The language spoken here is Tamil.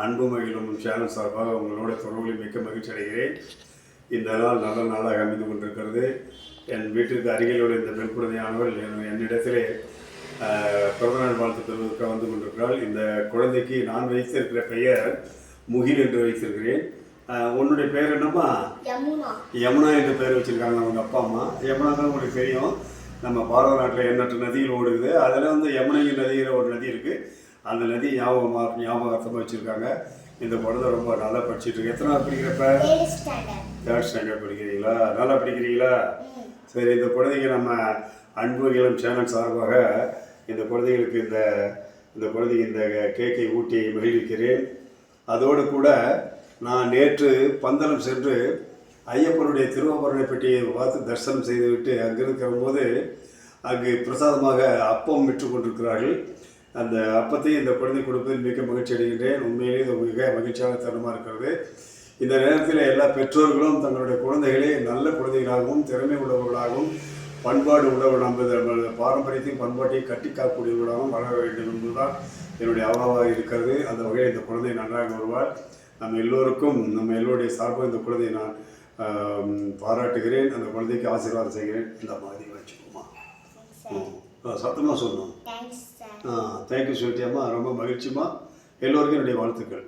அன்பு மகிழும் சேனல் சார்பாக உங்களோட தொடர்பில் மிக்க மகிழ்ச்சி அடைகிறேன். இந்த நாள் நல்ல நாளாக அமைந்து கொண்டிருக்கிறது. என் வீட்டிற்கு அருகில் உள்ள இந்த பெண் குழந்தையானவள் என்னிடத்திலே பிறந்தநாள் வாழ்த்து பெறுவதற்காக வந்து கொண்டிருக்கிறாள். இந்த குழந்தைக்கு நான் வைத்திருக்கிற பெயர் முகில் என்று வைத்திருக்கிறேன். உன்னுடைய பெயர் என்னம்மா? யமுனா என்று பெயர் வச்சுருக்காங்க அவங்க அப்பா அம்மா. யமுனா தான் உங்களுக்கு தெரியும், நம்ம பாரத நாட்டில் எண்ணற்ற நதிகள் ஓடுது. அதில் வந்து யமுனை நதிகிற ஒரு நதி இருக்குது. அந்த நதி ஞாபகார்த்தமாக வச்சுருக்காங்க. இந்த குழந்தை ரொம்ப நல்லா படிச்சுட்டு இருக்கு. எத்தனாவது படிக்கிறப்ப? தேர்ட் ஸ்டாண்டர்ட் படிக்கிறீங்களா? நல்லா படிக்கிறீங்களா? சரி, இந்த குழந்தைங்க நம்ம அன்பு இளம் சேனல் சார்பாக இந்த குழந்தைகளுக்கு இந்த குழந்தைக்கு இந்த கேக்கை ஊட்டி மகிழ்விக்கிறேன். அதோடு கூட நான் நேற்று பந்தளம் சென்று ஐயப்பனுடைய திருவாபரணை பெட்டியை பார்த்து தரிசனம் செய்துவிட்டு அங்கே இருக்கிறபோது அங்கு பிரசாதமாக அப்பம் விற்று கொண்டிருக்கிறார்கள். அந்த அப்பத்தை இந்த குழந்தை கொடுப்பதில் மிக மகிழ்ச்சி அடைகின்றேன். உண்மையிலே இது மிக மகிழ்ச்சியான தருணமாக இருக்கிறது. இந்த நேரத்தில் எல்லா பெற்றோர்களும் தங்களுடைய குழந்தைகளை நல்ல குழந்தைகளாகவும் திறமை உள்ளவர்களாகவும் பண்பாடு உள்ளவர்கள் நமது பாரம்பரியத்தையும் பண்பாட்டையும் கட்டி காக்கக்கூடியவர்களாகவும் வளர வேண்டும் என்பதுதான் என்னுடைய ஆவலாக இருக்கிறது. அந்த வகையில் இந்த குழந்தை நன்றாக வருவார். நம்ம எல்லோருடைய சார்பாக இந்த குழந்தையை நான் பாராட்டுகிறேன். அந்த குழந்தைக்கு ஆசீர்வாதம் செய்கிறேன். இந்த மாதிரி வச்சுக்கோமா, சத்தமாக சொல்லணும். தேங்க்யூ சொல்லிட்டியாம்மா, ரொம்ப மகிழ்ச்சிமா. எல்லோருக்கும் என்னுடைய வாழ்த்துக்கள்.